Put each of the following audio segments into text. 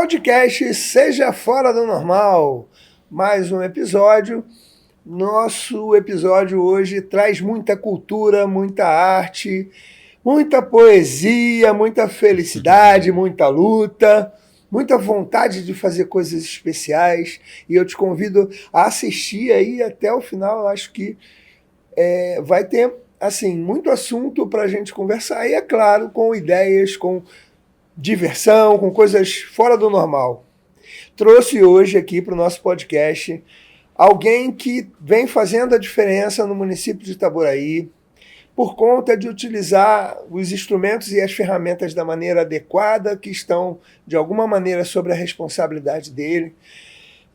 Podcast Seja Fora do Normal, mais um episódio. Nosso episódio hoje traz muita cultura, muita arte, muita poesia, muita felicidade, muita luta, muita vontade de fazer coisas especiais. E eu te convido a assistir aí até o final. Eu acho que vai ter assim, muito assunto para a gente conversar. E é claro, com ideias, com diversão, com coisas fora do normal. Trouxe hoje aqui para o nosso podcast alguém que vem fazendo a diferença no município de Itaboraí por conta de utilizar os instrumentos e as ferramentas da maneira adequada, que estão, de alguma maneira, sob a responsabilidade dele,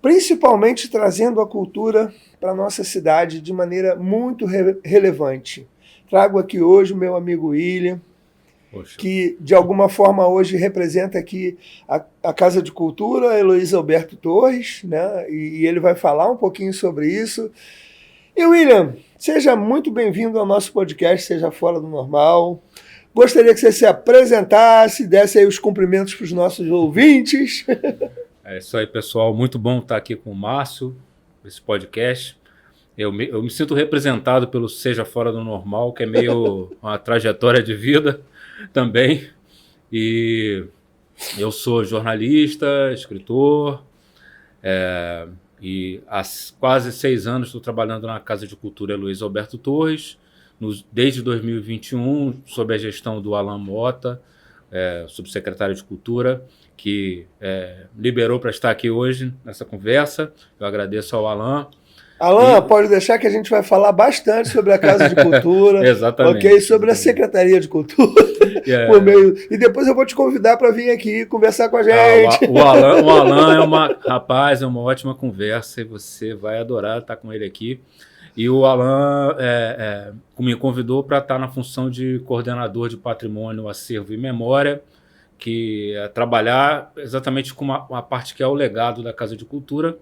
principalmente trazendo a cultura para a nossa cidade de maneira muito relevante. Trago aqui hoje o meu amigo William, que de alguma forma hoje representa aqui a Casa de Cultura, Heloísa Alberto Torres, né? E ele vai falar um pouquinho sobre isso. E William, seja muito bem-vindo ao nosso podcast Seja Fora do Normal. Gostaria que você se apresentasse, desse aí os cumprimentos para os nossos ouvintes. É isso aí, pessoal. Muito bom estar aqui com o Márcio, esse podcast. Eu me sinto representado pelo Seja Fora do Normal, que é meio uma trajetória de vida também. E eu sou jornalista, escritor, e há quase 6 anos estou trabalhando na Casa de Cultura Heloísa Alberto Torres, desde 2021, sob a gestão do Alan Mota, subsecretário de Cultura, que liberou para estar aqui hoje nessa conversa. Eu agradeço ao Alan. Alan, pode deixar que a gente vai falar bastante sobre a Casa de Cultura. Exatamente. Ok? Sobre a Secretaria de Cultura. Por meio... E depois eu vou te convidar para vir aqui conversar com a gente. O Alan é uma ótima conversa e você vai adorar estar com ele aqui. E o Alan me convidou para estar na função de coordenador de patrimônio, acervo e memória, que é trabalhar exatamente com uma parte que é o legado da Casa de Cultura,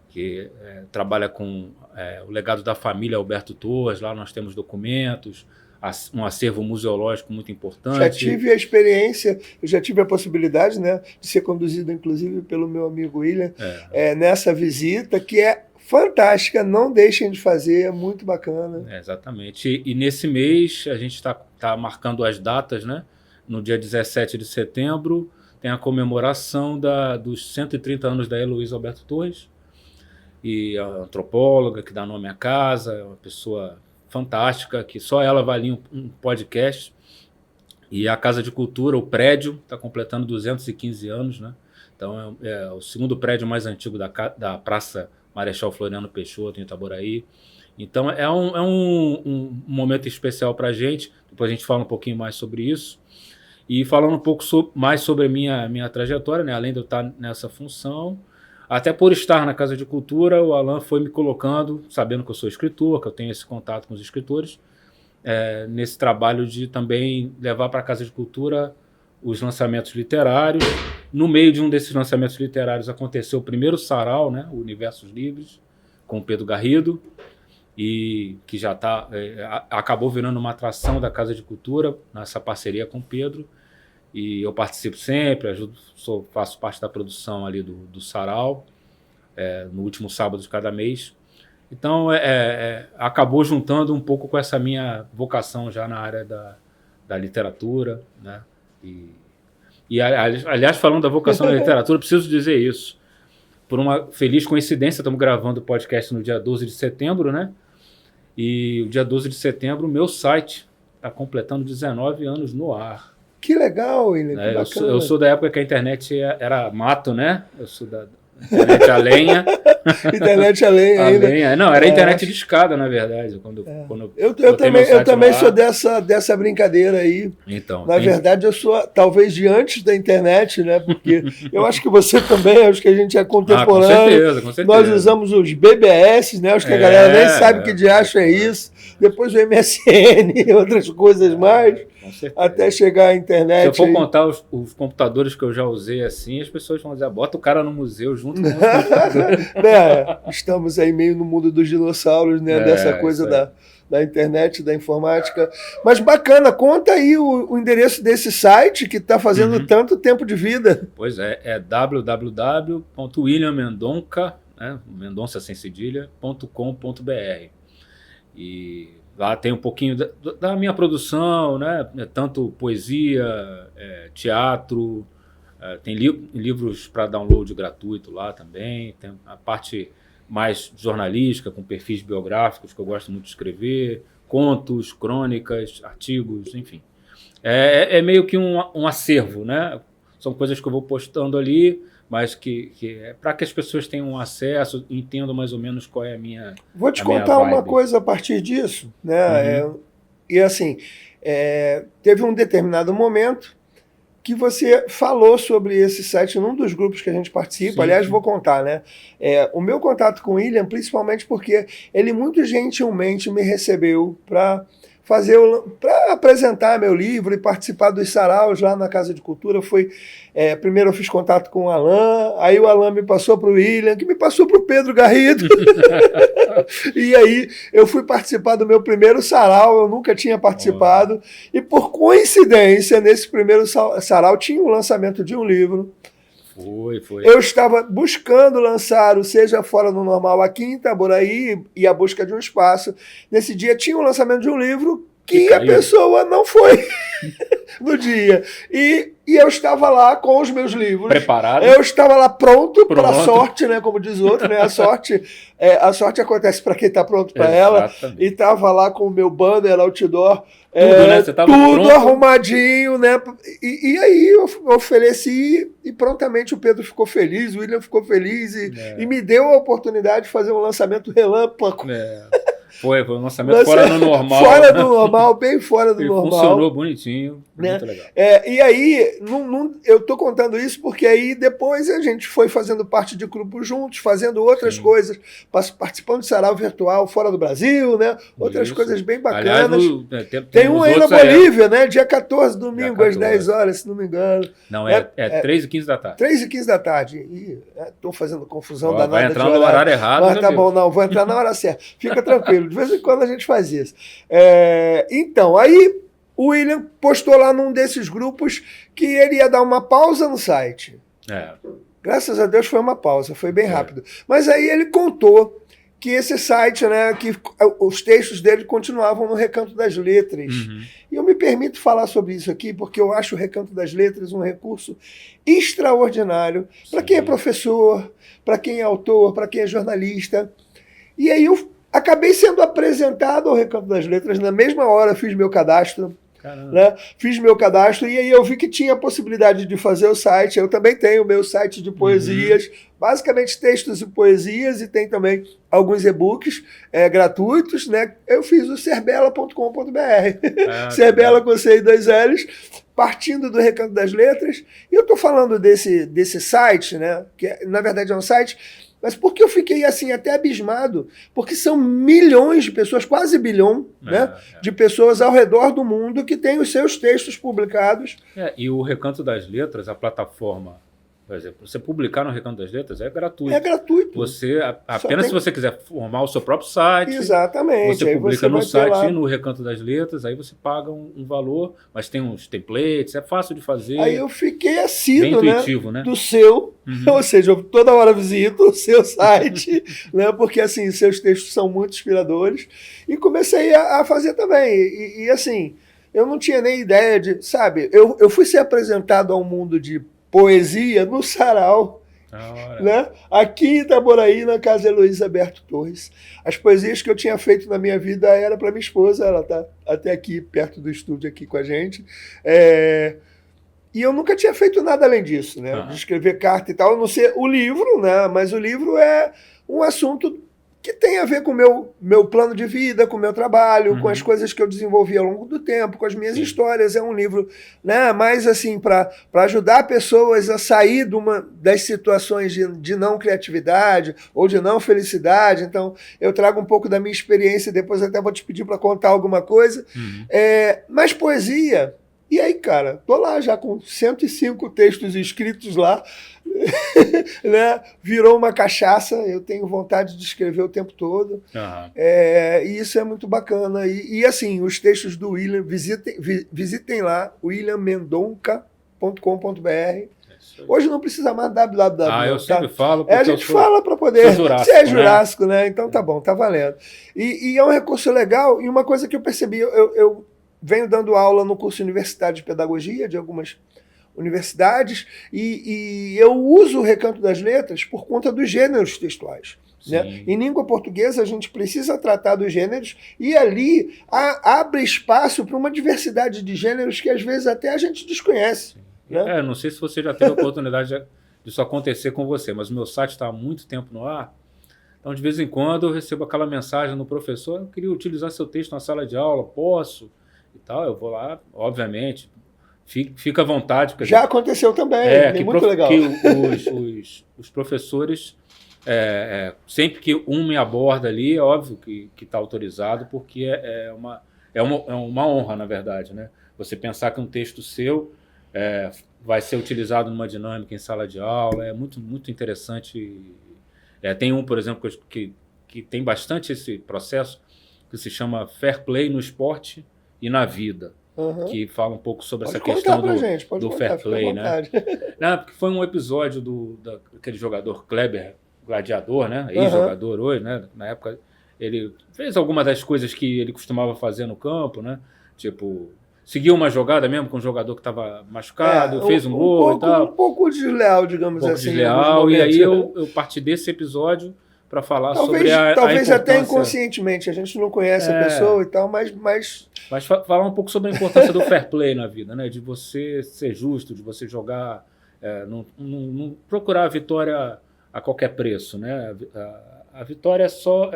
que trabalha com o legado da família Alberto Torres. Lá nós temos documentos, um acervo museológico muito importante. Já tive a experiência, eu já tive a possibilidade, né, de ser conduzido, inclusive, pelo meu amigo William, nessa visita, que é fantástica, não deixem de fazer, é muito bacana. Exatamente. E nesse mês a gente está marcando as datas, né? No dia 17 de setembro tem a comemoração dos 130 anos da Heloísa Alberto Torres, e a antropóloga que dá nome à casa, é uma pessoa fantástica, que só ela valia um podcast. E a Casa de Cultura, o prédio, está completando 215 anos, né? Então é o segundo prédio mais antigo da Praça Marechal Floriano Peixoto, em Itaboraí. Então é um momento especial para a gente. Depois a gente fala um pouquinho mais sobre isso. E falando um pouco mais sobre a minha trajetória, né? Além de eu estar nessa função, até por estar na Casa de Cultura, o Alan foi me colocando, sabendo que eu sou escritor, que eu tenho esse contato com os escritores, nesse trabalho de também levar para a Casa de Cultura os lançamentos literários. No meio de um desses lançamentos literários aconteceu o primeiro sarau, né, o Universos Livres, com o Pedro Garrido, e que já acabou virando uma atração da Casa de Cultura, nessa parceria com o Pedro. E eu participo sempre, faço parte da produção ali do sarau, no último sábado de cada mês. Então, acabou juntando um pouco com essa minha vocação já na área da literatura, né? E aliás, falando da vocação da literatura, preciso dizer isso. Por uma feliz coincidência, estamos gravando o podcast no dia 12 de setembro, né? E o dia 12 de setembro, o meu site está completando 19 anos no ar. Que legal, William, que bacana. Eu sou da época que a internet era mato, né? Eu sou da internet a lenha. Internet a lenha ainda. Lenha. Não, era internet de escada, na verdade. Eu também sou dessa brincadeira aí. Então, na verdade, eu sou talvez de antes da internet, né? Porque eu acho que você também, acho que a gente é contemporâneo. Com certeza. Nós usamos os BBS, né? Acho que a galera nem sabe que de acho é isso. Depois o MSN e outras coisas mais. Com certeza. Até chegar à internet. Se eu for contar os computadores que eu já usei assim, as pessoas vão dizer, bota o cara no museu junto com os computadores. Né? Estamos aí meio no mundo dos dinossauros, né? Dessa coisa da internet, da informática. Mas bacana, conta aí o endereço desse site que está fazendo tanto tempo de vida. Pois é www.williammendonca, né? Mendonça sem cedilha.com.br. E lá tem um pouquinho da minha produção, né? Tanto poesia, teatro, tem livros para download gratuito lá também, tem a parte mais jornalística, com perfis biográficos, que eu gosto muito de escrever, contos, crônicas, artigos, enfim. É meio que um acervo, né? São coisas que eu vou postando ali, mas que é para que as pessoas tenham acesso, entendam mais ou menos qual é a minha. Vou te contar uma coisa a partir disso, né? E assim, teve um determinado momento que você falou sobre esse site num dos grupos que a gente participa. Sim, aliás, vou contar, né? O meu contato com o William, principalmente porque ele muito gentilmente me recebeu para apresentar meu livro e participar dos saraus lá na Casa de Cultura. Primeiro eu fiz contato com o Alain, aí o Alain me passou para o William, que me passou para o Pedro Garrido. E aí eu fui participar do meu primeiro sarau, eu nunca tinha participado. E por coincidência, nesse primeiro sarau tinha o lançamento de um livro. Foi. Eu estava buscando lançar o Seja Fora do Normal aqui em Itaboraí e a busca de um espaço. Nesse dia tinha o lançamento de um livro que a pessoa não foi no dia. E eu estava lá com os meus livros. Preparado. Eu estava lá pronto para a sorte, né? Como diz o outro, né? A sorte acontece para quem está pronto para ela. E estava lá com o meu banner, outdoor. Tudo, né? Você tava tudo pronto, arrumadinho, né? E aí eu ofereci e prontamente o Pedro ficou feliz, o William ficou feliz e me deu a oportunidade de fazer um lançamento relâmpago. Foi um lançamento fora do normal. Fora do normal, bem fora do normal. Funcionou bonitinho, muito legal. E aí, eu estou contando isso porque aí depois a gente foi fazendo parte de grupos juntos, fazendo outras coisas, participando de sarau virtual fora do Brasil, né? Outras coisas bem bacanas. Aliás, tem um aí na Bolívia, né? Dia 14, domingo, às 10 horas, se não me engano. Não, é 3h15 da tarde. 3h15 da tarde. Estou fazendo confusão danada. Vai entrar no horário errado. Mas tá bom, não, vou entrar na hora certa. Fica tranquilo. De vez em quando a gente faz isso. Então, aí o William postou lá num desses grupos que ele ia dar uma pausa no site. Graças a Deus foi uma pausa, foi bem rápido. Mas aí ele contou que esse site, né, que os textos dele continuavam no Recanto das Letras. E eu me permito falar sobre isso aqui porque eu acho o Recanto das Letras um recurso extraordinário para quem é professor, para quem é autor, para quem é jornalista. E aí eu acabei sendo apresentado ao Recanto das Letras, na mesma hora fiz meu cadastro. Né? Fiz meu cadastro e aí eu vi que tinha a possibilidade de fazer o site. Eu também tenho o meu site de poesias, basicamente textos e poesias, e tem também alguns e-books gratuitos. Né? Eu fiz o serbela.com.br, Serbela com C e 2 L's, partindo do Recanto das Letras. E eu estou falando desse site, né? Que na verdade é um site. Mas porque eu fiquei assim até abismado, porque são milhões de pessoas, quase bilhão, né, de pessoas ao redor do mundo que têm os seus textos publicados. E o Recanto das Letras, a plataforma, por exemplo, você publicar no Recanto das Letras é gratuito. É gratuito. Você, apenas se você quiser formar o seu próprio site, exatamente. Você publica no site e no Recanto das Letras, aí você paga um valor, mas tem uns templates, é fácil de fazer. Aí eu fiquei assíduo, bem intuitivo, né? Do seu, ou seja, eu toda hora visito o seu site, né, porque assim, seus textos são muito inspiradores, e comecei a fazer também. E assim, eu não tinha nem ideia de, sabe, eu fui ser apresentado ao mundo de poesia no sarau, né? Aqui em Itaboraí, na Casa Heloísa Berto Torres. As poesias que eu tinha feito na minha vida era para minha esposa, ela está até aqui, perto do estúdio, aqui com a gente. E eu nunca tinha feito nada além disso, né? De escrever carta e tal, a não ser o livro, né? Mas o livro é um assunto que tem a ver com o meu plano de vida, com o meu trabalho, com as coisas que eu desenvolvi ao longo do tempo, com as minhas histórias. É um livro, né, mais assim, para ajudar pessoas a sair das situações de não criatividade ou de não felicidade. Então, eu trago um pouco da minha experiência, depois até vou te pedir para contar alguma coisa. Mas poesia... E aí, cara, tô lá já com 105 textos escritos lá, né? Virou uma cachaça, eu tenho vontade de escrever o tempo todo. E isso é muito bacana. E assim, os textos do William, visitem lá, williammendonca.com.br. Hoje não precisa mais www. Eu sempre falo. A gente fala para poder. Jurássico, você é Jurássico, né? Então tá bom, tá valendo. E é um recurso legal, e uma coisa que eu percebi, eu venho dando aula no curso universitário de pedagogia de algumas universidades e eu uso o Recanto das Letras por conta dos gêneros textuais. Né? Em língua portuguesa, a gente precisa tratar dos gêneros e ali abre espaço para uma diversidade de gêneros que às vezes até a gente desconhece. Né? Não sei se você já teve a oportunidade disso acontecer com você, mas o meu site está há muito tempo no ar. Então, de vez em quando, eu recebo aquela mensagem no professor: eu queria utilizar seu texto na sala de aula, posso? E tal, eu vou lá, obviamente, fica à vontade. Já aconteceu também, muito legal. Que os professores, sempre que um me aborda ali, é óbvio que está autorizado, porque é uma honra, na verdade, né? Você pensar que um texto seu vai ser utilizado numa dinâmica em sala de aula, é muito, muito interessante. Tem um, por exemplo, que tem bastante esse processo, que se chama Fair Play no Esporte e na vida, que fala um pouco sobre essa questão do fair play, né? Não, porque foi um episódio daquele jogador Kleber, gladiador, né? Ex-jogador hoje, né? Na época ele fez algumas das coisas que ele costumava fazer no campo, né? Tipo, seguiu uma jogada mesmo com um jogador que estava machucado, fez um gol e tal. Um pouco desleal, digamos assim. Desleal, e aí eu parti desse episódio para falar sobre a talvez importância... até inconscientemente, a gente não conhece a pessoa e tal, mas falar um pouco sobre a importância do fair play na vida, né? De você ser justo, de você jogar, não procurar a vitória a qualquer preço, né? A vitória é só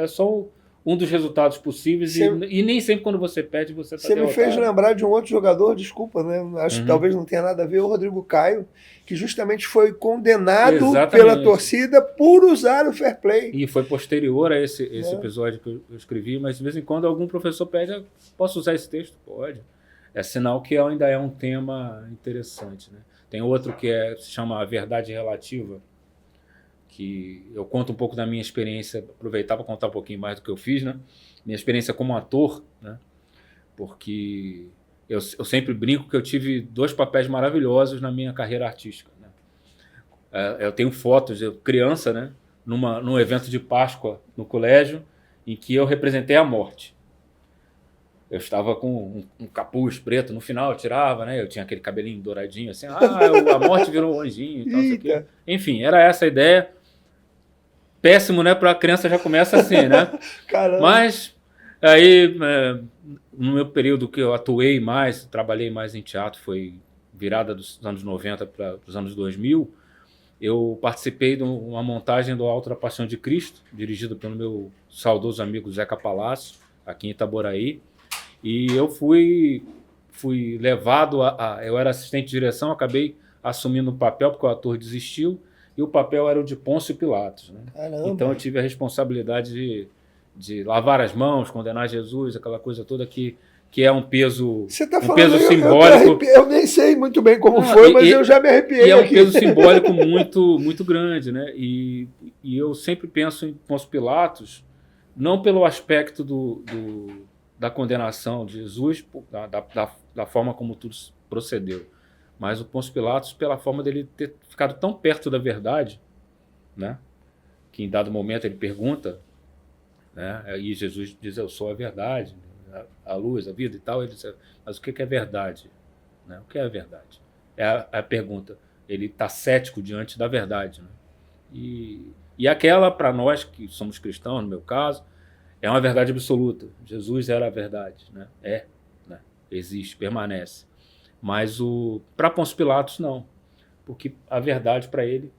um dos resultados possíveis e nem sempre quando você perde você está derrotado. Você me fez lembrar de um outro jogador, desculpa, né? Acho que talvez não tenha nada a ver, o Rodrigo Caio, que justamente foi condenado pela torcida por usar o fair play. E foi posterior a esse episódio que eu escrevi, mas de vez em quando algum professor pede: posso usar esse texto? Pode. É sinal que ainda é um tema interessante, né? Tem outro que se chama A Verdade Relativa, que eu conto um pouco da minha experiência, aproveitar para contar um pouquinho mais do que eu fiz, né? Minha experiência como ator, né? Porque eu sempre brinco que eu tive 2 papéis maravilhosos na minha carreira artística, né? Eu tenho fotos, criança, né? Num evento de Páscoa no colégio, em que eu representei a morte. Eu estava com um capuz preto, no final eu tirava, né? Eu tinha aquele cabelinho douradinho, assim, a morte virou um anjinho e tal, isso aqui. Enfim, era essa a ideia. Péssimo, né? Para a criança já começa assim, né? Caramba. Mas aí, no meu período que eu atuei mais, trabalhei mais em teatro, foi virada dos anos 90 para os anos 2000, eu participei de uma montagem do Alto da Paixão de Cristo, dirigido pelo meu saudoso amigo Zeca Palácio, aqui em Itaboraí. E eu fui levado eu era assistente de direção, acabei assumindo o papel porque o ator desistiu, e o papel era o de Pôncio Pilatos, né? Então eu tive a responsabilidade de lavar as mãos, condenar Jesus, aquela coisa toda que é um peso, Você tá um peso simbólico. Eu nem sei muito bem como foi, mas eu já me arrepiei. E é um peso simbólico muito, muito grande, né? E eu sempre penso em Pôncio Pilatos, não pelo aspecto da condenação de Jesus, da forma como tudo procedeu, mas o Pôncio Pilatos pela forma dele ter ficado tão perto da verdade, né? Que em dado momento ele pergunta, né? E Jesus diz: eu sou a verdade, a luz, a vida e tal. Ele diz: mas o que é verdade? Né? O que é a verdade? É a pergunta. Ele está cético diante da verdade, né? E aquela, para nós que somos cristãos, no meu caso, é uma verdade absoluta. Jesus era a verdade, né? Né? Existe, permanece. Mas para Pôncio Pilatos, não. Porque a verdade para ele,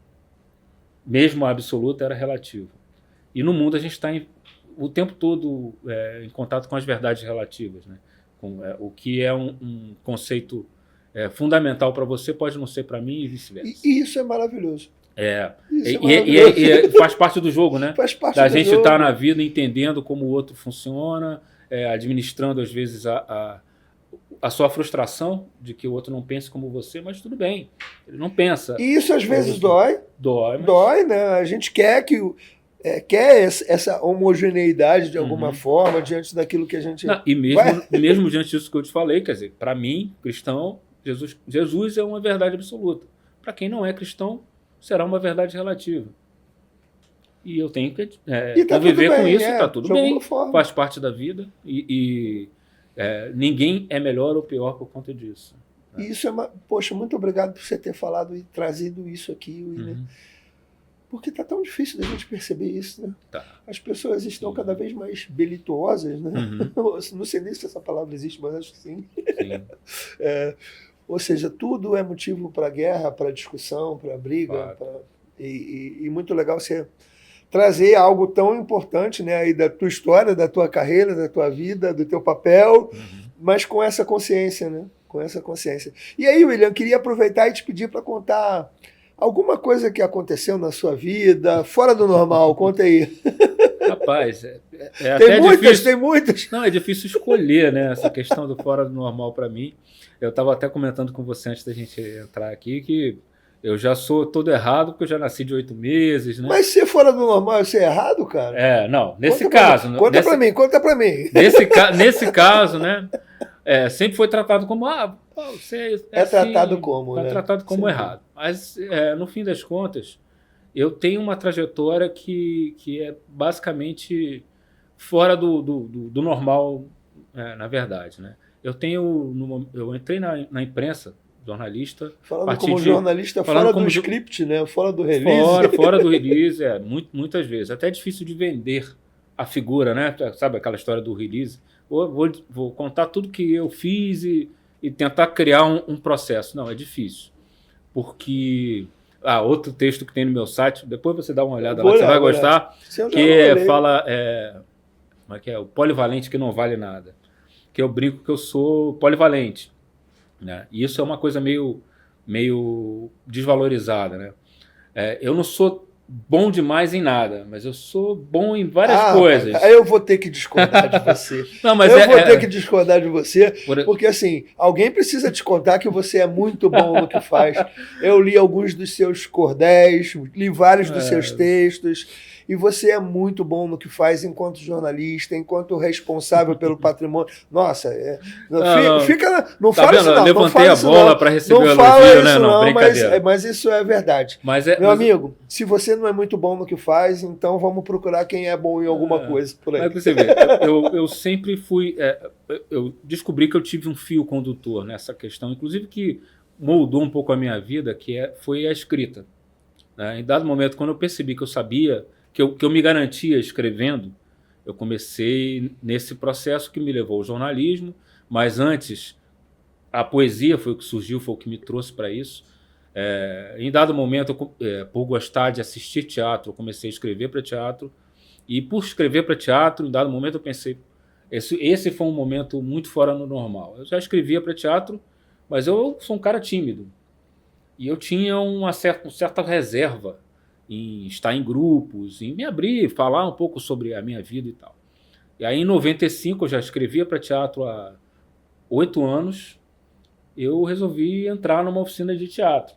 mesmo a absoluta, era relativa. E no mundo a gente está o tempo todo em contato com as verdades relativas, né? O que é um conceito fundamental para você pode não ser para mim e vice-versa. E isso é maravilhoso. E faz parte do jogo, né? Faz parte da do gente jogo. estar na vida entendendo como o outro funciona, administrando às vezes a sua frustração de que o outro não pense como você, mas tudo bem, ele não pensa. E isso às vezes dói. Dói, mas... Dói, né? A gente quer quer essa homogeneidade de alguma forma diante daquilo que a gente... Não, e mesmo diante disso que eu te falei, quer dizer, para mim, cristão, Jesus é uma verdade absoluta. Para quem não é cristão, será uma verdade relativa. E eu tenho que conviver com isso, está tudo bem, faz parte da vida e ninguém é melhor ou pior por conta disso. Isso poxa, muito obrigado por você ter falado e trazido isso aqui, William. Porque está tão difícil da gente perceber isso, né? Tá. As pessoas estão cada vez mais belituosas, né? Não sei nem se essa palavra existe, mas acho que sim. Ou seja, tudo é motivo para guerra, para discussão, para briga. E muito legal você trazer algo tão importante, né, aí da tua história, da tua carreira, da tua vida, do teu papel, mas com essa consciência, né? Com essa consciência. E aí, William, queria aproveitar e te pedir para contar alguma coisa que aconteceu na sua vida, fora do normal. Conta aí. Rapaz, tem muitas. Não, é difícil escolher, né? Essa questão do fora do normal para mim. Eu estava até comentando com você antes da gente entrar aqui que eu já sou todo errado porque eu já nasci de 8 meses, né? Mas ser fora do normal é ser errado, cara? Não. Nesse caso... Conta pra mim. Nesse caso, né? Sempre foi tratado como... você é assim, tratado como, né? É tratado como errado. Mas, no fim das contas, eu tenho uma trajetória que é basicamente fora do normal, na verdade, né? Eu entrei na imprensa, jornalista. Falando como jornalista, fora do script, né? Fora do release. Fora do release, muitas vezes. Até é difícil de vender a figura, né? Sabe aquela história do release? Vou contar tudo que eu fiz e tentar criar um processo. Não, é difícil. Porque... outro texto que tem no meu site, depois você dá uma olhada lá, você vai gostar, que fala... como é que é? O polivalente que não vale nada. Que eu brinco que eu sou polivalente. Né? E isso é uma coisa meio desvalorizada, né? Eu não sou bom demais em nada, mas eu sou bom em várias coisas. Aí eu vou ter que discordar de você. Não, mas eu vou ter que discordar de você, porque assim, alguém precisa te contar que você é muito bom no que faz. Eu li alguns dos seus cordéis, li vários dos seus textos, e você é muito bom no que faz enquanto jornalista, enquanto responsável pelo patrimônio. Nossa, não fala isso não. Levantei a bola para receber o elogio, né? Não, brincadeira. Mas isso é verdade. Meu amigo, se você não é muito bom no que faz, então vamos procurar quem é bom em alguma coisa por aí. Mas você vê, eu sempre fui... eu descobri que eu tive um fio condutor nessa questão, inclusive que moldou um pouco a minha vida, foi a escrita. Né? Em dado momento, quando eu percebi que eu sabia... que eu me garantia escrevendo, eu comecei nesse processo que me levou ao jornalismo, mas antes a poesia foi o que surgiu, foi o que me trouxe para isso. Em dado momento, por gostar de assistir teatro, eu comecei a escrever para teatro, e por escrever para teatro, em dado momento eu pensei, esse foi um momento muito fora do normal. Eu já escrevia para teatro, mas eu sou um cara tímido, e eu tinha uma certa reserva em estar em grupos, em me abrir, falar um pouco sobre a minha vida e tal. E aí, em 95, eu já escrevia para teatro há 8 anos, eu resolvi entrar numa oficina de teatro.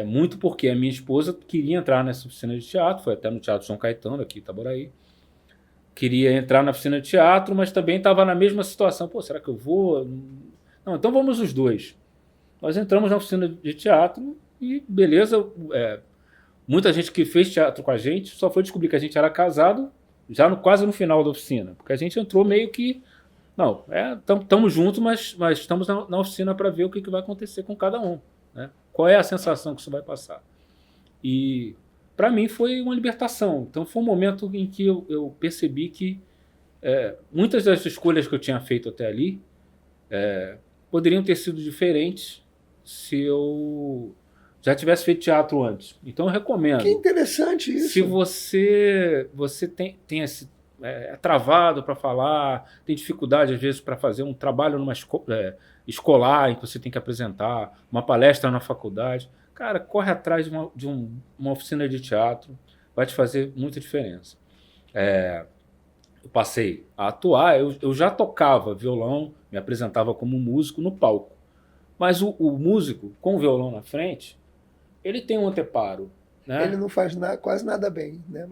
Muito porque a minha esposa queria entrar nessa oficina de teatro, foi até no Teatro São Caetano, aqui em Itaboraí. Queria entrar na oficina de teatro, mas também estava na mesma situação. Será que eu vou? Não, então vamos os dois. Nós entramos na oficina de teatro e, beleza... muita gente que fez teatro com a gente só foi descobrir que a gente era casado já quase no final da oficina, porque a gente entrou meio que... Não, estamos juntos, mas estamos na oficina para ver o que vai acontecer com cada um. Né? Qual é a sensação que isso vai passar. E, para mim, foi uma libertação. Então, foi um momento em que eu percebi que muitas das escolhas que eu tinha feito até ali poderiam ter sido diferentes se eu já tivesse feito teatro antes. Então eu recomendo. Que interessante isso. Se você tem esse é travado para falar, tem dificuldade às vezes para fazer um trabalho numa escolar em que você tem que apresentar, uma palestra na faculdade, cara, corre atrás de uma oficina de teatro, vai te fazer muita diferença. Eu passei a atuar, eu já tocava violão, me apresentava como músico no palco, mas o músico com o violão na frente, ele tem um anteparo. Né? Ele não faz quase nada bem, né?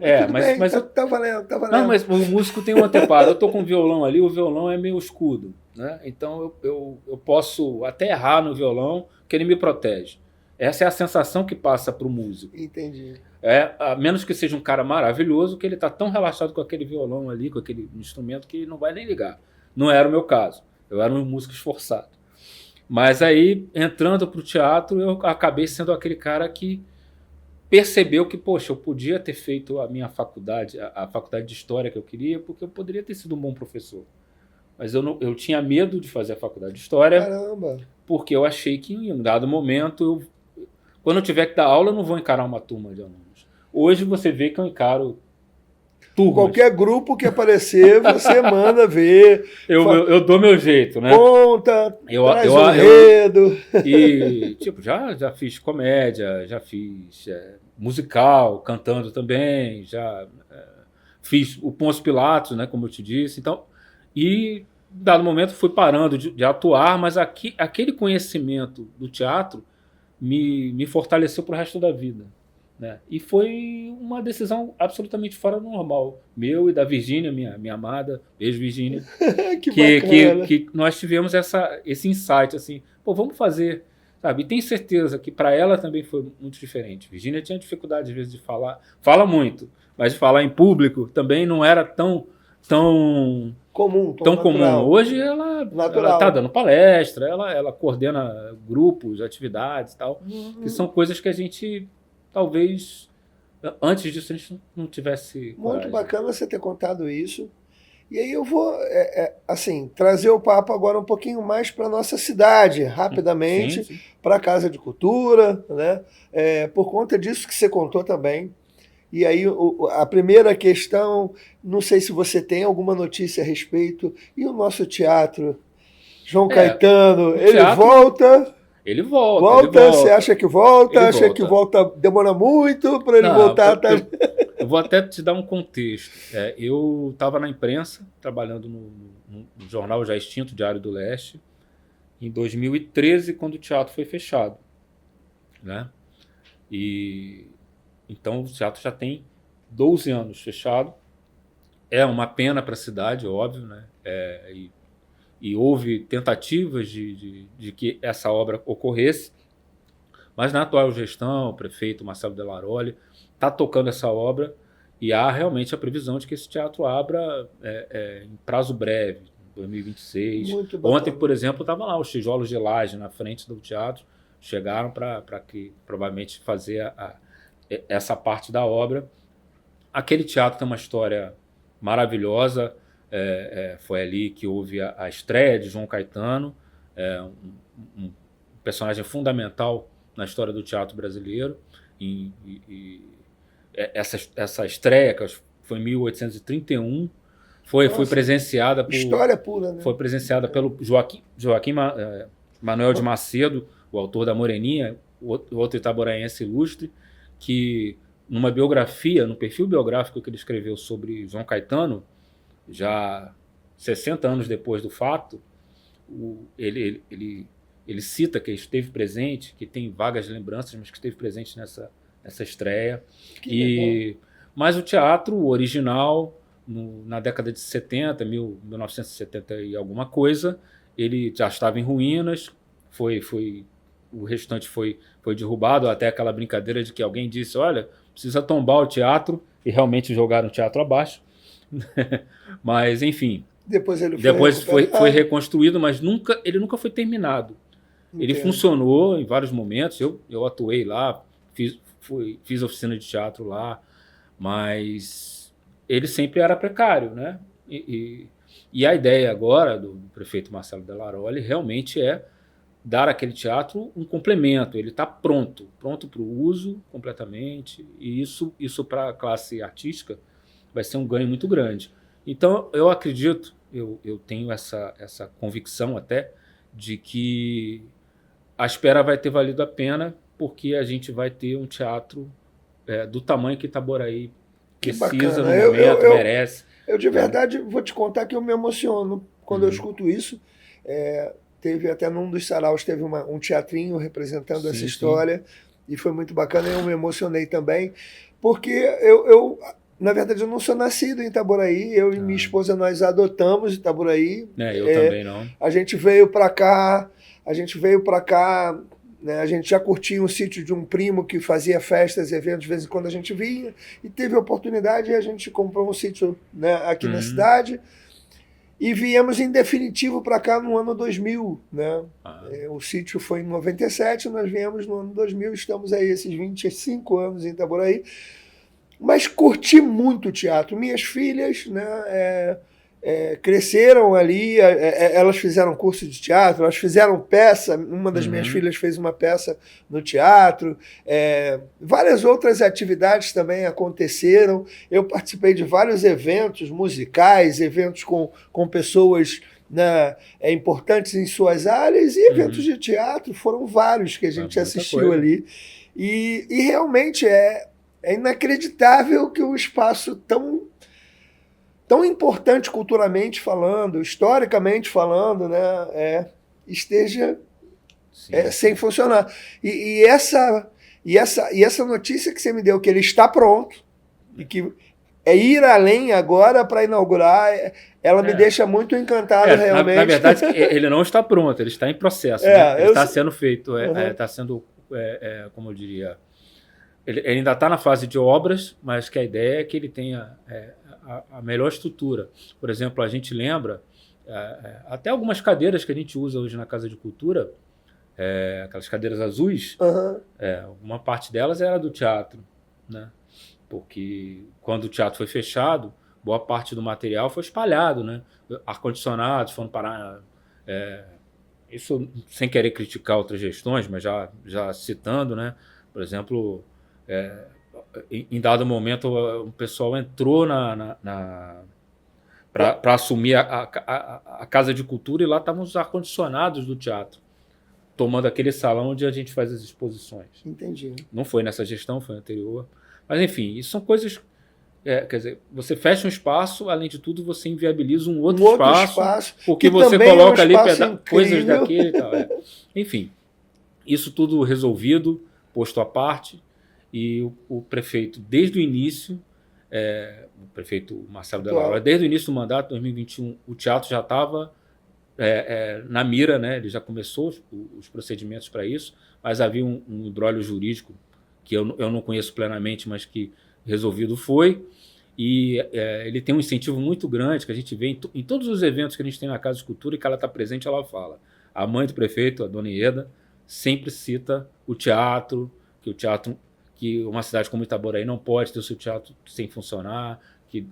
Mas tá valendo, tá valendo. Não, mas o músico tem um anteparo. Eu estou com o violão ali, o violão é meu escudo. Né? Então eu posso até errar no violão, que ele me protege. Essa é a sensação que passa para o músico. Entendi. A menos que seja um cara maravilhoso, que ele está tão relaxado com aquele violão ali, com aquele instrumento, que ele não vai nem ligar. Não era o meu caso. Eu era um músico esforçado. Mas aí, entrando para o teatro, eu acabei sendo aquele cara que percebeu que, poxa, eu podia ter feito a minha faculdade, a faculdade de História que eu queria, porque eu poderia ter sido um bom professor. Mas eu tinha medo de fazer a faculdade de História. Caramba. Porque eu achei que em um dado momento, quando eu tiver que dar aula, eu não vou encarar uma turma de alunos. Hoje você vê que eu encaro turmas. Qualquer grupo que aparecer, você manda ver. Eu dou meu jeito, né? Conta, traz um enredo. E, tipo, já fiz comédia, já fiz musical, cantando também, já fiz o Pôncio Pilatos, né, como eu te disse. Então, e, dado momento, fui parando de atuar, mas aquele conhecimento do teatro me fortaleceu para o resto da vida. Né? E foi uma decisão absolutamente fora do normal. Meu e da Virgínia, minha amada, beijo Virgínia, que nós tivemos esse insight, assim, pô, vamos fazer, sabe? E tenho certeza que para ela também foi muito diferente. Virgínia tinha dificuldade, às vezes, de falar, fala muito, mas de falar em público também não era tão comum. Hoje ela está dando palestra, ela coordena grupos, atividades e tal, que são coisas que a gente... Talvez, antes disso, a gente não tivesse coragem. Muito bacana você ter contado isso. E aí eu vou, trazer o papo agora um pouquinho mais para a nossa cidade, rapidamente, para a Casa de Cultura, né? Por conta disso que você contou também. E aí a primeira questão, não sei se você tem alguma notícia a respeito, e o nosso teatro, João Caetano, ele volta... Ele volta. Você acha que volta? Que volta demora muito para ele voltar? Eu vou até te dar um contexto. Eu estava na imprensa, trabalhando no jornal já extinto, Diário do Leste, em 2013, quando o teatro foi fechado. Né? E então o teatro já tem 12 anos fechado. É uma pena para a cidade, óbvio, né? E houve tentativas de que essa obra ocorresse, mas na atual gestão, o prefeito Marcelo Delaroli está tocando essa obra e há realmente a previsão de que esse teatro abra em prazo breve, 2026. Ontem, por exemplo, estavam lá os tijolos de laje na frente do teatro, chegaram para que provavelmente fazer essa parte da obra. Aquele teatro tem uma história maravilhosa. Foi ali que houve a estreia de João Caetano, um personagem fundamental na história do teatro brasileiro. Essa estreia, que foi em 1831, foi presenciada por... História pura, né? Foi presenciada pelo Joaquim Manuel de Macedo, o autor da Moreninha, o outro itaboraense ilustre, que numa biografia, no perfil biográfico que ele escreveu sobre João Caetano, já 60 anos depois do fato, ele cita que esteve presente, que tem vagas lembranças, mas que esteve presente nessa estreia. Mas o teatro original, na década de 70, 1970 e alguma coisa, ele já estava em ruínas, o restante foi derrubado, até aquela brincadeira de que alguém disse, olha, precisa tombar o teatro, e realmente jogaram o teatro abaixo. Mas, enfim, depois ele foi reconstruído, mas ele nunca foi terminado. Entendo. Ele funcionou em vários momentos. Eu atuei lá, fiz oficina de teatro lá, mas ele sempre era precário, né? E a ideia agora do prefeito Marcelo Delaroli realmente é dar àquele teatro um complemento. Ele está pronto para o uso completamente, e isso para a classe artística vai ser um ganho muito grande. Então, eu acredito, eu tenho essa convicção até, de que a espera vai ter valido a pena, porque a gente vai ter um teatro do tamanho que Itaboraí precisa no momento, merece. Eu de verdade vou te contar que eu me emociono quando eu escuto isso. Teve até num dos saraus, teve um teatrinho representando essa história, e foi muito bacana, eu me emocionei também, porque na verdade, eu não sou nascido em Itaboraí, eu e minha esposa, nós adotamos Itaboraí. Eu também não. A gente veio para cá, né, a gente já curtia um sítio de um primo que fazia festas, eventos, de vez em quando a gente vinha, e teve a oportunidade e a gente comprou um sítio, né, aqui na cidade, e viemos em definitivo para cá no ano 2000. Né? O sítio foi em 97, nós viemos no ano 2000, estamos aí esses 25 anos em Itaboraí, mas curti muito o teatro. Minhas filhas, né, cresceram ali, elas fizeram curso de teatro, elas fizeram peça, uma das minhas filhas fez uma peça no teatro, várias outras atividades também aconteceram. Eu participei de vários eventos musicais, eventos com pessoas, né, importantes em suas áreas, e eventos de teatro, foram vários que a gente assistiu ali. E realmente é inacreditável que um espaço tão importante culturalmente falando, historicamente falando, né, esteja sem funcionar. E essa notícia que você me deu, que ele está pronto, e que ir além agora para inaugurar, ela me deixa muito encantado, realmente. Na verdade, ele não está pronto, ele está em processo. Né? Ele está sendo feito, está sendo, como eu diria... Ele ainda está na fase de obras, mas que a ideia é que ele tenha a melhor estrutura. Por exemplo, a gente lembra até algumas cadeiras que a gente usa hoje na Casa de Cultura, aquelas cadeiras azuis, uma parte delas era do teatro, né? Porque quando o teatro foi fechado, boa parte do material foi espalhado, né? Ar-condicionados foram parar... isso sem querer criticar outras gestões, mas já citando, né? Por exemplo... em dado momento o pessoal entrou para assumir a Casa de Cultura, e lá estavam os ar-condicionados do teatro, tomando aquele salão onde a gente faz as exposições. Entendi. Não foi nessa gestão, foi anterior. Mas enfim, isso são coisas... quer dizer, você fecha um espaço, além de tudo você inviabiliza um outro espaço, porque você coloca ali coisas daquele e tal. Enfim, isso tudo resolvido, posto à parte. E o prefeito, desde o início, o prefeito Marcelo Della Rosa, desde o início do mandato, 2021, o teatro já estava na mira, né? Ele já começou os procedimentos para isso, mas havia um imbróglio jurídico que eu não conheço plenamente, mas que resolvido foi. E ele tem um incentivo muito grande, que a gente vê em todos os eventos que a gente tem na Casa de Cultura, e que ela está presente, ela fala. A mãe do prefeito, a dona Ieda, sempre cita o teatro, que uma cidade como Itaboraí não pode ter o seu teatro sem funcionar, que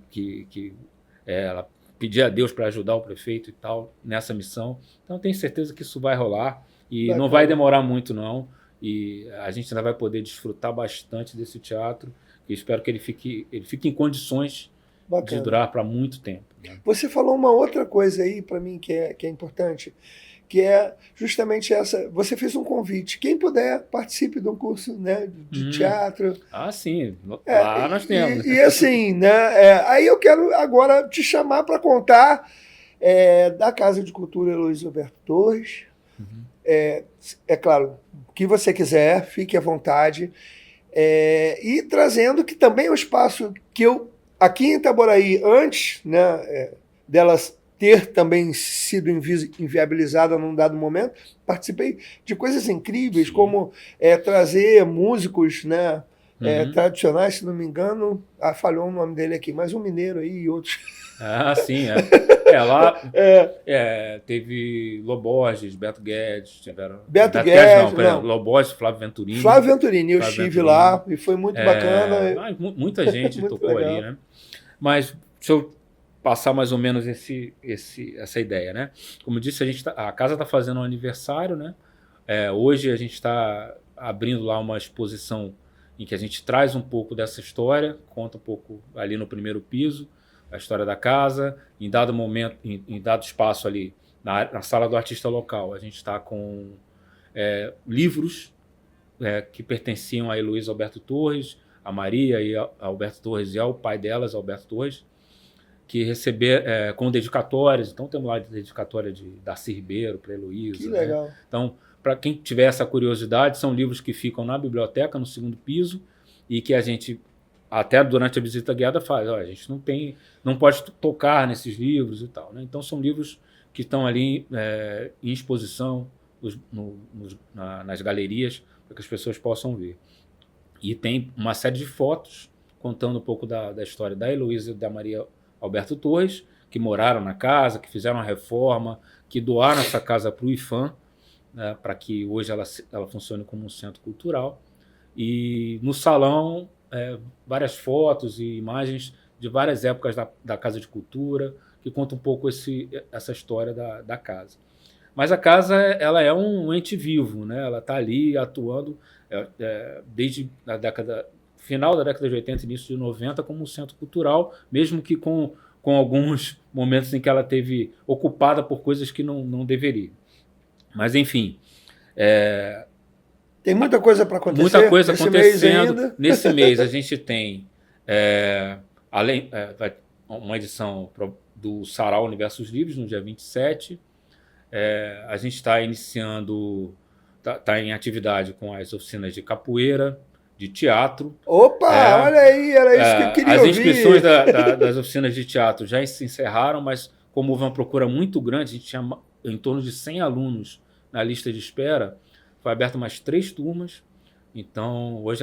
ela pedir a Deus para ajudar o prefeito e tal nessa missão. Então, tenho certeza que isso vai rolar, e não vai demorar muito, não. E a gente ainda vai poder desfrutar bastante desse teatro, e espero que ele fique em condições de durar para muito tempo. Né? Você falou uma outra coisa aí para mim que é importante, que é justamente essa. Você fez um convite. Quem puder, participe de um curso, né, de teatro. Ah, sim. Lá nós temos. E assim, né, aí eu quero agora te chamar para contar da Casa de Cultura Luiz Alberto Torres. Claro, o que você quiser, fique à vontade. E trazendo que também é um espaço que eu, aqui em Itaboraí, antes, né, delas ter também sido inviabilizada num dado momento, participei de coisas incríveis, como trazer músicos, né, tradicionais, se não me engano, falhou o nome dele aqui, mas um mineiro aí e outros. Ah, sim, lá teve Loborges, Beto Guedes, tiveram... Beto Guedes, não. Loborges, Flávio Venturini. Flávio Venturini, eu estive lá e foi muito bacana. Muita gente tocou legal ali, né? Mas deixa eu passar mais ou menos essa ideia, né? Como eu disse, a casa está fazendo um aniversário, né? Hoje a gente está abrindo lá uma exposição em que a gente traz um pouco dessa história, conta um pouco ali no primeiro piso, a história da casa. Em dado momento, em dado espaço ali, na sala do artista local, a gente está com livros que pertenciam a Heloísa Alberto Torres, a Maria e a Alberto Torres e ao pai delas, Alberto Torres, que receber com dedicatórias. Então temos lá a dedicatória de Darcy Ribeiro para Heloísa. Que legal. Né? Então, para quem tiver essa curiosidade, são livros que ficam na biblioteca, no segundo piso, e que a gente, até durante a visita guiada, faz. A gente não pode tocar nesses livros e tal. Né? Então são livros que estão ali em exposição nas galerias, para que as pessoas possam ver. E tem uma série de fotos contando um pouco da história da Heloísa e da Maria Alberto Torres, que moraram na casa, que fizeram a reforma, que doaram essa casa para o IFAM, né, para que hoje ela funcione como um centro cultural. E no salão, várias fotos e imagens de várias épocas da Casa de Cultura, que conta um pouco essa história da casa. Mas a casa ela é um ente vivo, né? Ela está ali atuando desde a final da década de 80, início de 90, como um centro cultural, mesmo que com alguns momentos em que ela esteve ocupada por coisas que não deveria. Mas, enfim... Tem muita coisa para acontecer. Muita coisa acontecendo. Mês nesse mês a gente tem uma edição do Sarau Universos Livres, no dia 27. A gente está iniciando, está em atividade com as oficinas de capoeira, de teatro. Opa, olha aí, era isso que eu queria As ouvir. inscrições das oficinas de teatro já se encerraram, mas como houve uma procura muito grande, a gente tinha em torno de 100 alunos na lista de espera, foi aberto mais 3 turmas. Então, hoje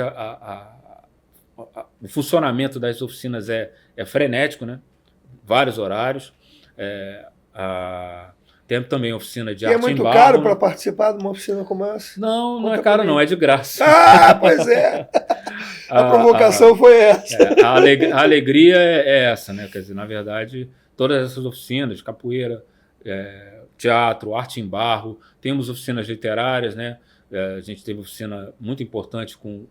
o funcionamento das oficinas é frenético, né? Vários horários. Temos também oficina de arte em barro. É muito caro para participar de uma oficina como essa? Não é caro, não, é de graça. Pois é. A provocação foi essa. A alegria é essa, né? Quer dizer, na verdade, todas essas oficinas, capoeira, teatro, arte em barro, temos oficinas literárias, né? A gente teve oficina muito importante com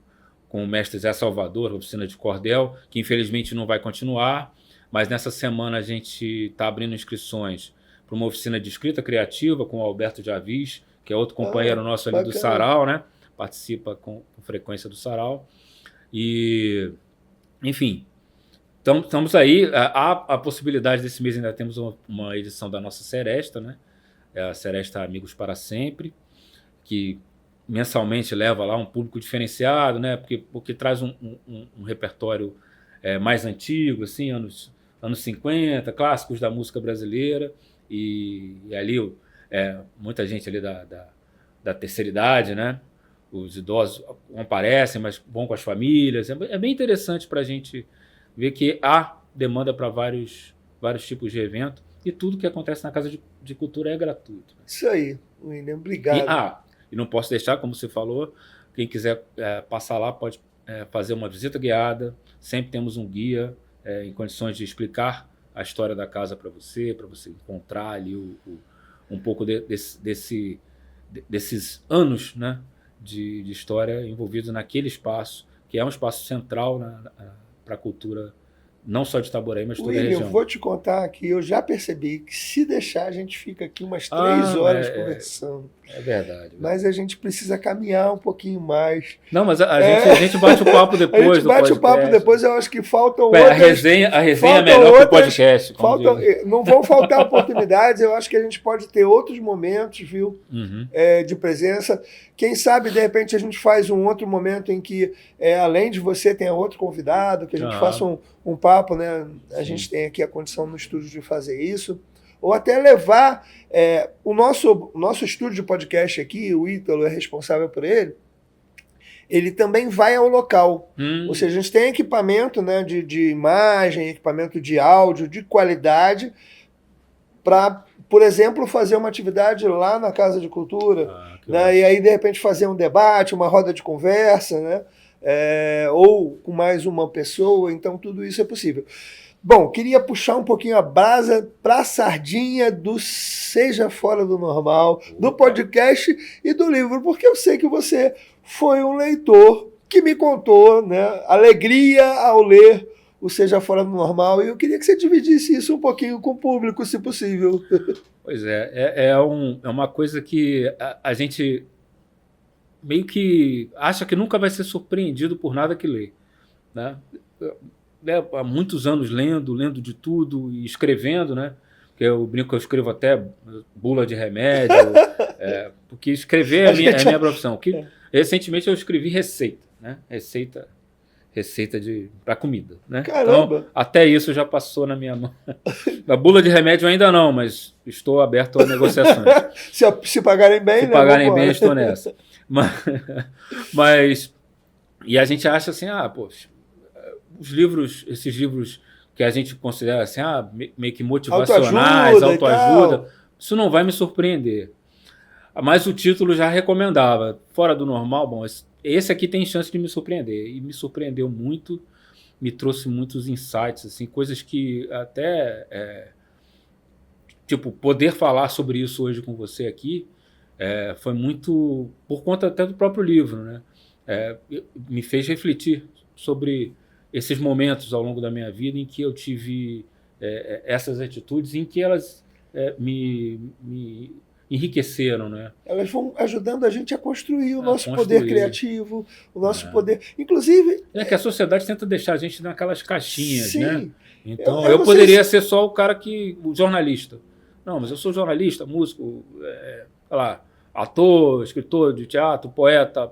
o mestre Zé Salvador, oficina de cordel, que infelizmente não vai continuar, mas nessa semana a gente está abrindo inscrições para uma oficina de escrita criativa com o Alberto Javis, que é outro companheiro nosso ali do Sarau, né? Participa com frequência do Sarau. E, enfim, estamos aí. Há a possibilidade desse mês, ainda temos uma edição da nossa Seresta, né? A Seresta Amigos para Sempre, que mensalmente leva lá um público diferenciado, né? Porque traz um repertório mais antigo, assim, anos 50, clássicos da música brasileira. E ali muita gente ali da terceira idade, né? Os idosos comparecem, mas vão com as famílias. É bem interessante para a gente ver que há demanda para vários tipos de evento, e tudo que acontece na Casa de Cultura é gratuito. Isso aí, William, obrigado. E não posso deixar, como você falou, quem quiser passar lá pode fazer uma visita guiada. Sempre temos um guia em condições de explicar a história da casa para você encontrar ali um pouco desses anos, né, de história envolvidos naquele espaço, que é um espaço central para a cultura, não só de Itaboraí, mas toda a região. Eu vou te contar aqui, eu já percebi que se deixar a gente fica aqui umas 3 horas conversando. É verdade. Mas a gente precisa caminhar um pouquinho mais. Não, mas a gente bate o papo depois. A gente bate o papo depois, eu acho que faltam outras... A resenha é melhor que o podcast. Não vão faltar oportunidades, eu acho que a gente pode ter outros momentos, viu? Uhum. De presença. Quem sabe, de repente, a gente faz um outro momento em que, além de você, tenha outro convidado, que a gente faça um papo, né? A gente tem aqui a condição no estúdio de fazer isso. Ou até levar o nosso estúdio de podcast aqui, o Ítalo é responsável por ele também vai ao local. Ou seja, a gente tem equipamento, né, de imagem, equipamento de áudio, de qualidade, para, por exemplo, fazer uma atividade lá na Casa de Cultura, né, e aí, de repente, fazer um debate, uma roda de conversa, né? ou com mais uma pessoa, então tudo isso é possível. Bom, queria puxar um pouquinho a brasa para a sardinha do Seja Fora do Normal, do podcast e do livro, porque eu sei que você foi um leitor que me contou, né, alegria ao ler o Seja Fora do Normal, e eu queria que você dividisse isso um pouquinho com o público, se possível. Pois é uma coisa que a gente meio que acha que nunca vai ser surpreendido por nada que lê, né? Há muitos anos lendo de tudo e escrevendo, né? Porque eu brinco que eu escrevo até bula de remédio, porque escrever é minha profissão. Recentemente eu escrevi receita, né? Receita para comida, né? Caramba! Então, até isso já passou na minha mão. A bula de remédio ainda não, mas estou aberto a negociações. Se pagarem bem, se pagarem bem, estou nessa. Mas e a gente acha assim, poxa, esses livros que a gente considera assim, meio que motivacionais, autoajuda, isso não vai me surpreender. Mas o título já recomendava. Fora do Normal, bom, esse aqui tem chance de me surpreender. E me surpreendeu muito, me trouxe muitos insights, assim, coisas que até... tipo, poder falar sobre isso hoje com você aqui foi muito por conta até do próprio livro, né? Me fez refletir sobre esses momentos ao longo da minha vida em que eu tive essas atitudes, em que elas me enriqueceram, né? Elas vão ajudando a gente a construir o nosso poder criativo, o nosso poder... Inclusive... que a sociedade tenta deixar a gente naquelas caixinhas, sim, né? Então, eu poderia ser só o cara o jornalista. Não, mas eu sou jornalista, músico, sei lá, ator, escritor de teatro, poeta.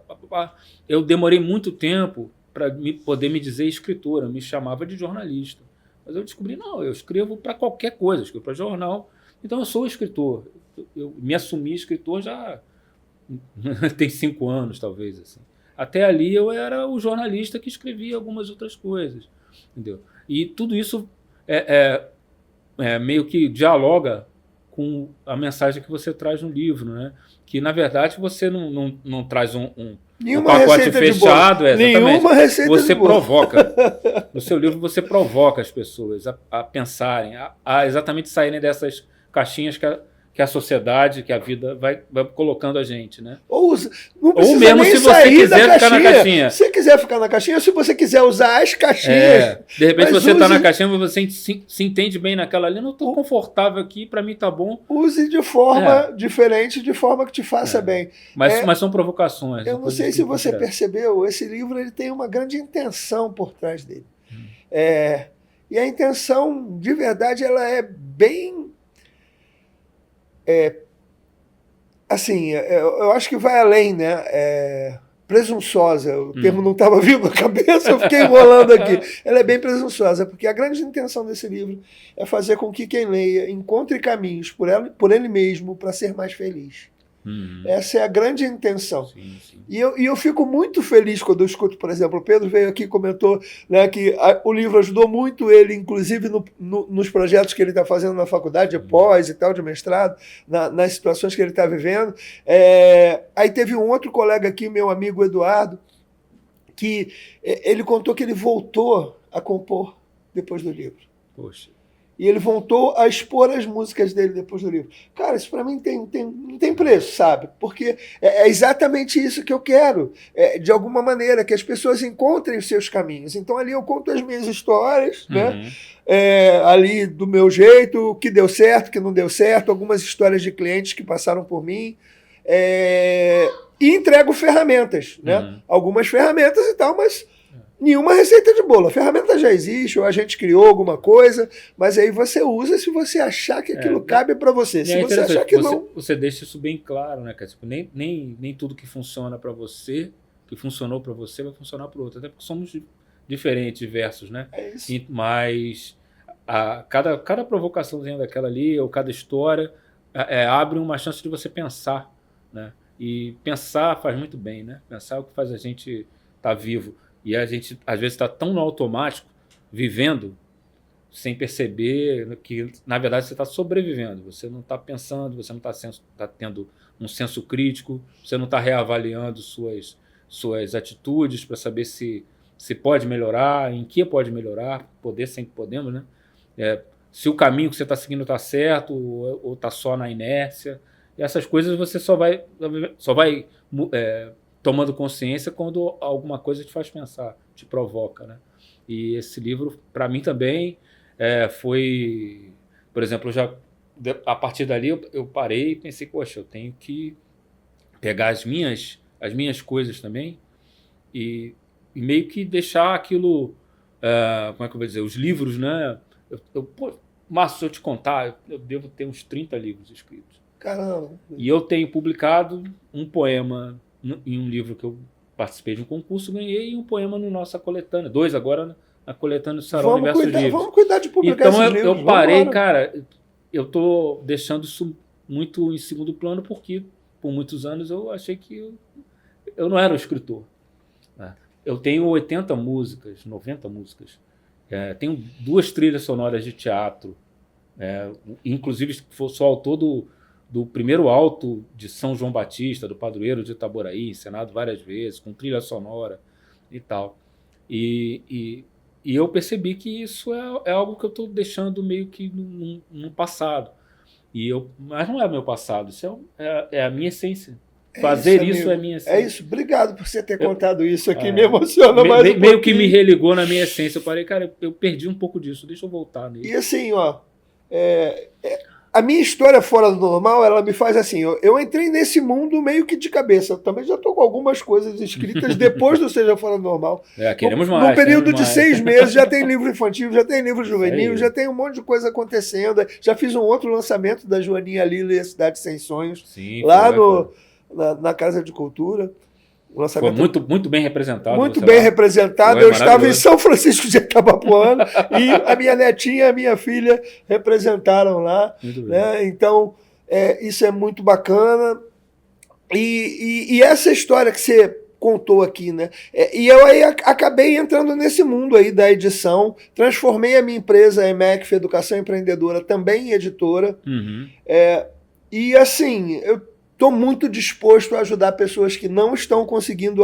Eu demorei muito tempo para poder me dizer escritora, eu me chamava de jornalista. Mas eu descobri, não, eu escrevo para qualquer coisa, eu escrevo para jornal. Então eu sou escritor. Eu me assumi escritor já tem 5 anos, talvez. Assim. Até ali eu era o jornalista que escrevia algumas outras coisas. Entendeu? E tudo isso meio que dialoga com a mensagem que você traz no livro, né? Que, na verdade, você não traz um pacote fechado. Nenhuma receita você de bolo. Provoca. No seu livro, você provoca as pessoas a pensarem, a exatamente saírem dessas caixinhas que a sociedade, que a vida vai colocando a gente, né? Ou mesmo se você quiser ficar na caixinha. Se você quiser ficar na caixinha, ou se você quiser usar as caixinhas. De repente você está na caixinha, você se entende bem naquela ali. Não estou confortável aqui, para mim tá bom. Use de forma diferente, de forma que te faça bem. Mas são provocações. Eu não sei se você percebeu, esse livro ele tem uma grande intenção por trás dele. E a intenção, de verdade, ela é bem... assim, eu acho que vai além, né? Presunçosa, o termo não estava vindo na cabeça, eu fiquei enrolando aqui. Ela é bem presunçosa, porque a grande intenção desse livro é fazer com que quem leia encontre caminhos por ele mesmo para ser mais feliz. Essa é a grande intenção. Sim, sim. E eu fico muito feliz quando eu escuto, por exemplo, o Pedro veio aqui e comentou, né, que o livro ajudou muito ele, inclusive nos projetos que ele está fazendo na faculdade, de pós e tal, de mestrado, nas situações que ele está vivendo. Aí teve um outro colega aqui, meu amigo Eduardo, que ele contou que ele voltou a compor depois do livro. Poxa. E ele voltou a expor as músicas dele depois do livro. Cara, isso para mim não tem preço, sabe? Porque é exatamente isso que eu quero, de alguma maneira, que as pessoas encontrem os seus caminhos. Então ali eu conto as minhas histórias, né? Ali do meu jeito, o que deu certo, o que não deu certo, algumas histórias de clientes que passaram por mim. E entrego ferramentas, né? Algumas ferramentas e tal, mas... nenhuma receita de bolo. A ferramenta já existe, ou a gente criou alguma coisa, mas aí você usa se você achar que aquilo cabe para você. Se você achar que não... Você deixa isso bem claro, né? Tipo, nem tudo que funciona para você, que funcionou para você, vai funcionar para o outro. Até porque somos diferentes, diversos, né? É isso. Mas cada provocaçãozinha daquela ali, ou cada história, abre uma chance de você pensar, né? E pensar faz muito bem, né? Pensar é o que faz a gente estar vivo. E a gente, às vezes, está tão no automático, vivendo, sem perceber que, na verdade, você está sobrevivendo. Você não está pensando, você não está tendo um senso crítico, você não está reavaliando suas atitudes, para saber se pode melhorar, em que pode melhorar, poder sempre podemos, né? Se o caminho que você está seguindo está certo ou está só na inércia. E essas coisas você só vai tomando consciência quando alguma coisa te faz pensar, te provoca, né? E esse livro, para mim também, foi... Por exemplo, a partir dali eu parei e pensei, poxa, eu tenho que pegar as minhas coisas também e meio que deixar aquilo... como é que eu vou dizer? Os livros, né? Márcio, se eu te contar, eu devo ter uns 30 livros escritos. Caramba! E eu tenho publicado um poema em um livro que eu participei de um concurso, ganhei, e um poema no nossa coletânea. 2 agora na coletânea do Sarau Universo Livros. Vamos cuidar de publicar então, esses livros. Eu parei, cara, eu estou deixando isso muito em segundo plano porque por muitos anos eu achei que eu não era um escritor. Eu tenho 80 músicas, 90 músicas. Tenho 2 trilhas sonoras de teatro. Inclusive, sou autor do primeiro alto de São João Batista, do Padroeiro de Itaboraí, encenado várias vezes, com trilha sonora e tal. E eu percebi que isso é algo que eu estou deixando meio que no passado. Mas não é meu passado, isso é a minha essência. Fazer isso é minha essência. É isso, obrigado por você ter contado isso aqui, me emociona mais um meio que me religou na minha essência. Eu parei, cara, eu perdi um pouco disso, deixa eu voltar nele. E assim, ó, a minha história fora do normal, ela me faz assim, eu entrei nesse mundo meio que de cabeça. Eu também já estou com algumas coisas escritas depois do Seja Fora do Normal. Queremos mais. No período de 6 meses já tem livro infantil, já tem livro juvenil, já tem um monte de coisa acontecendo. Já fiz um outro lançamento da Joaninha Lila e a Cidade Sem Sonhos. Sim, lá na Casa de Cultura. Foi muito bem representado. Muito bem representado. Eu estava em São Francisco de Itabapoana e a minha netinha e a minha filha representaram lá. Né? Então, isso é muito bacana. E essa história que você contou aqui, né? E eu aí acabei entrando nesse mundo aí da edição, transformei a minha empresa, a EMEC, Educação Empreendedora, também em editora. Uhum. E assim, eu estou muito disposto a ajudar pessoas que não estão conseguindo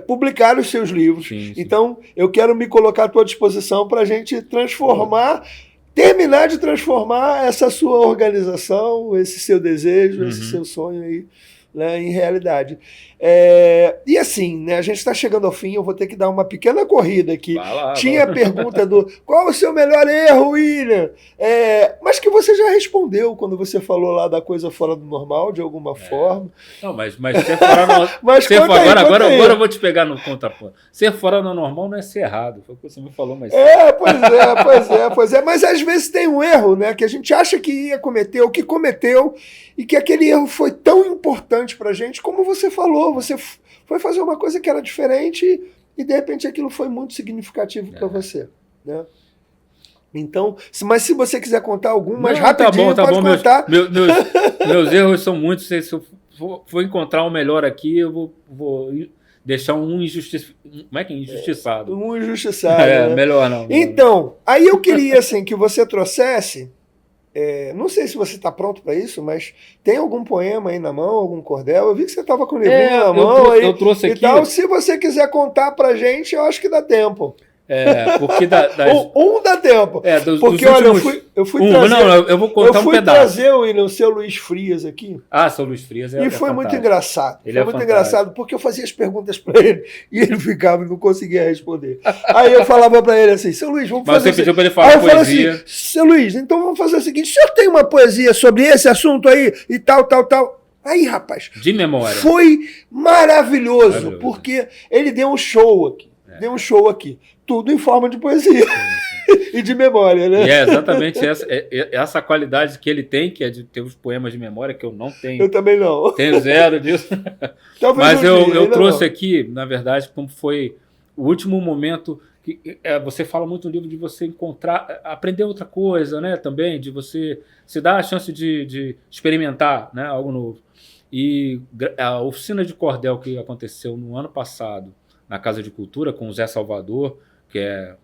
publicar os seus livros. Sim. Então, eu quero me colocar à tua disposição para a gente terminar de transformar essa sua organização, esse seu desejo, esse seu sonho aí, né, em realidade. E assim, né, a gente está chegando ao fim, eu vou ter que dar uma pequena corrida aqui. Tinha a pergunta do qual o seu melhor erro, William? Mas que você já respondeu quando você falou lá da coisa fora do normal, de alguma forma. Não, mas ser fora do mas agora eu vou te pegar no contraponto. Ser fora do normal não é ser errado, foi o que você me falou, mas... Pois é. Mas às vezes tem um erro, né, que a gente acha que ia cometer, ou que cometeu, e que aquele erro foi tão importante pra gente, como você falou. Você foi fazer uma coisa que era diferente e, de repente, aquilo foi muito significativo para você. Né? Então, mas se você quiser contar algum, mais rapidinho, tá bom. Contar. Meus erros são muitos. Se eu for encontrar um melhor aqui, eu vou deixar um injustiçado. Um injustiçado. Né? Melhor não. Então, aí eu queria assim, que você trouxesse... não sei se você está pronto para isso, mas tem algum poema aí na mão, algum cordel? Eu vi que você estava com o livrinho na mão. Eu trouxe aqui. Então, se você quiser contar para a gente, eu acho que dá tempo. Porque dá tempo. Porque, olha, eu fui trazer... Não, eu vou contar um pedaço. Eu fui trazer o seu Luiz Frias aqui. Seu Luiz Frias E foi muito engraçado. Ele foi muito engraçado, porque eu fazia as perguntas para ele e ele ficava e não conseguia responder. Aí eu falava para ele assim, seu Luiz, vamos fazer... Mas você pediu para ele falar poesia. Assim, seu Luiz, então vamos fazer o seguinte, o senhor tem uma poesia sobre esse assunto aí e tal. Aí, rapaz... De memória. Foi maravilhoso. Porque ele deu um show aqui. Tudo em forma de poesia. E de memória, né? E é exatamente essa qualidade que ele tem, que é de ter os poemas de memória, que eu não tenho. Eu também não. Tenho zero disso. Mas eu trouxe aqui, na verdade, como foi o último momento... você fala muito no livro de você aprender outra coisa, né? Também, de você se dar a chance de experimentar, né, algo novo. E a oficina de cordel que aconteceu no ano passado, na Casa de Cultura, com o Zé Salvador, que é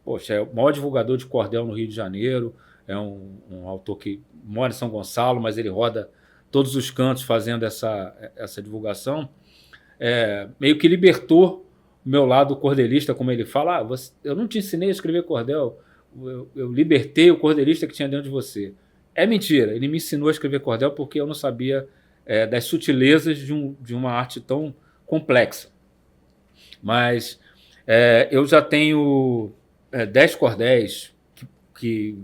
o maior divulgador de cordel no Rio de Janeiro, é um autor que mora em São Gonçalo, mas ele roda todos os cantos fazendo essa divulgação. meio que libertou o meu lado cordelista, como ele fala. Eu não te ensinei a escrever cordel, eu libertei o cordelista que tinha dentro de você. É mentira, ele me ensinou a escrever cordel porque eu não sabia das sutilezas de uma arte tão complexa. Mas eu já tenho 10 cordéis que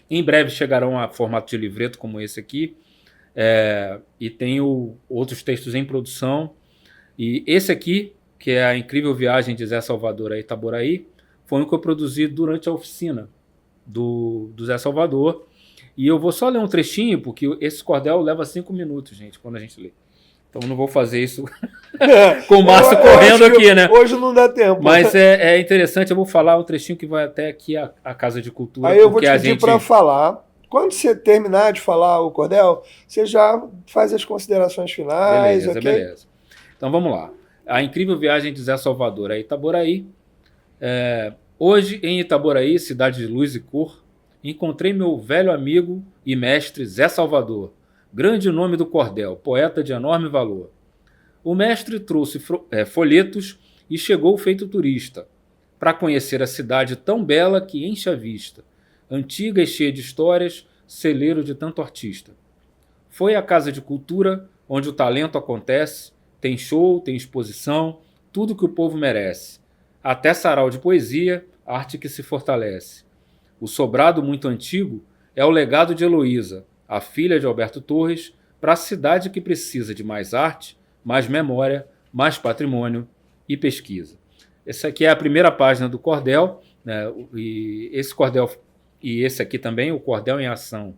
em breve chegarão a formato de livreto como esse aqui, e tenho outros textos em produção. E esse aqui, que é A Incrível Viagem de Zé Salvador a Itaboraí, foi um que eu produzi durante a oficina do Zé Salvador. E eu vou só ler um trechinho, porque esse cordel leva 5 minutos, gente, quando a gente lê. Então não vou fazer isso com o Márcio correndo aqui, né? Hoje não dá tempo. Mas é interessante, eu vou falar um trechinho que vai até aqui a Casa de Cultura. Aí eu vou te pedir para falar. Quando você terminar de falar o cordel, você já faz as considerações finais. Beleza, okay? Beleza. Então vamos lá. A Incrível Viagem de Zé Salvador a Itaboraí. Hoje, em Itaboraí, cidade de luz e cor, encontrei meu velho amigo e mestre Zé Salvador, grande nome do cordel, poeta de enorme valor. O mestre trouxe folhetos e chegou feito turista, para conhecer a cidade tão bela que enche a vista, antiga e cheia de histórias, celeiro de tanto artista. Foi à Casa de Cultura, onde o talento acontece, tem show, tem exposição, tudo que o povo merece. Até sarau de poesia, arte que se fortalece. O sobrado muito antigo é o legado de Heloísa, a filha de Alberto Torres, para a cidade que precisa de mais arte, mais memória, mais patrimônio e pesquisa. Essa aqui é a primeira página do cordel, né? E esse cordel e esse aqui também, o Cordel em Ação,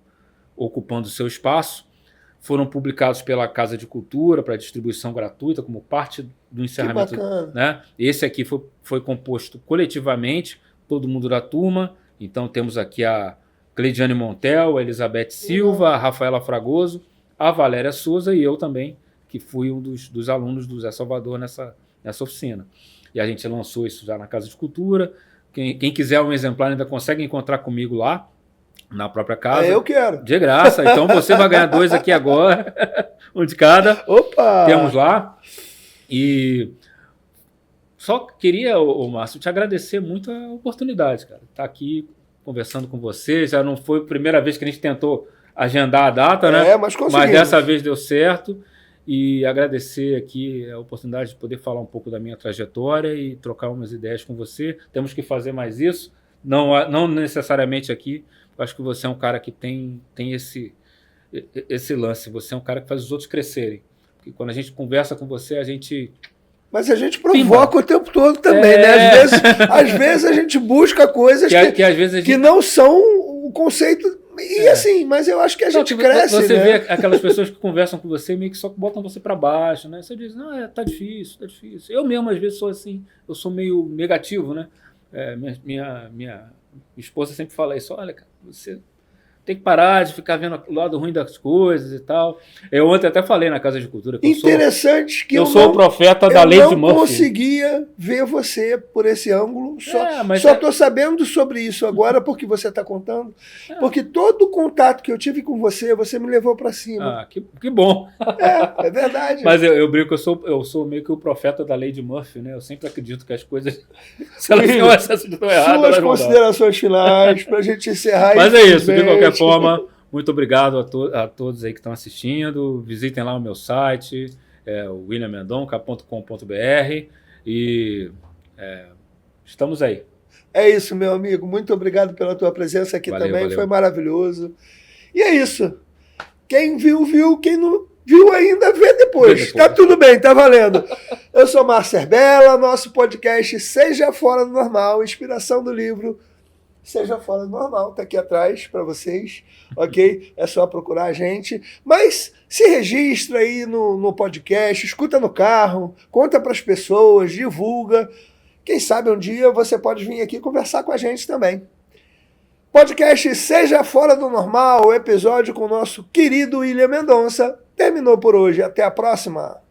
ocupando seu espaço, foram publicados pela Casa de Cultura para distribuição gratuita como parte do encerramento. Né? Esse aqui foi composto coletivamente, todo mundo da turma. Então temos aqui a Cleidiane Montel, a Elizabeth Silva, a Rafaela Fragoso, a Valéria Souza e eu também, que fui um dos alunos do Zé Salvador nessa oficina. E a gente lançou isso já na Casa de Cultura. Quem quiser um exemplar ainda consegue encontrar comigo lá, na própria casa. Eu quero. De graça. Então você vai ganhar 2 aqui agora, um de cada. Opa! Temos lá. E só queria, Márcio, te agradecer muito a oportunidade, cara. Estar aqui conversando com você. Já não foi a primeira vez que a gente tentou agendar a data, né? Mas conseguimos. Mas dessa vez deu certo. E agradecer aqui a oportunidade de poder falar um pouco da minha trajetória e trocar umas ideias com você. Temos que fazer mais isso. Não necessariamente aqui. Eu acho que você é um cara que tem esse lance. Você é um cara que faz os outros crescerem. Porque quando a gente conversa com você, a gente... Mas a gente provoca o tempo todo também, né? Às vezes a gente busca coisas que às vezes que não são o conceito... E assim, mas eu acho que a gente cresce, Você né? vê aquelas pessoas que conversam com você meio que só botam você para baixo, né? Você diz, não, tá difícil. Eu mesmo, às vezes, sou assim. Eu sou meio negativo, né? Minha esposa sempre fala isso. Olha, cara, você tem que parar de ficar vendo o lado ruim das coisas e tal. Eu ontem até falei na Casa de Cultura que interessante que eu sou o profeta da lei de Murphy. Eu não conseguia ver você por esse ângulo. Só estou sabendo sobre isso agora porque você está contando. Porque todo o contato que eu tive com você, você me levou para cima. Ah, que bom. É verdade. Mas eu brinco, eu sou meio que o profeta da lei de Murphy, né? Eu sempre acredito que as coisas, se elas têm um acesso de errado, suas considerações finais para a gente encerrar. Mas é isso, de qualquer forma, muito obrigado a todos aí que estão assistindo. Visitem lá o meu site, williammendonca.com.br e estamos aí. É isso, meu amigo. Muito obrigado pela tua presença aqui também. Valeu. Foi maravilhoso. E é isso. Quem viu, viu. Quem não viu ainda, vê depois. Tá tudo bem, tá valendo. Eu sou Márcio Herbella, nosso podcast Seja Fora do Normal, inspiração do livro Seja Fora do Normal, tá aqui atrás para vocês, ok? É só procurar a gente. Mas se registra aí no podcast, escuta no carro, conta para as pessoas, divulga. Quem sabe um dia você pode vir aqui conversar com a gente também. Podcast Seja Fora do Normal, episódio com o nosso querido William Mendonça. Terminou por hoje. Até a próxima.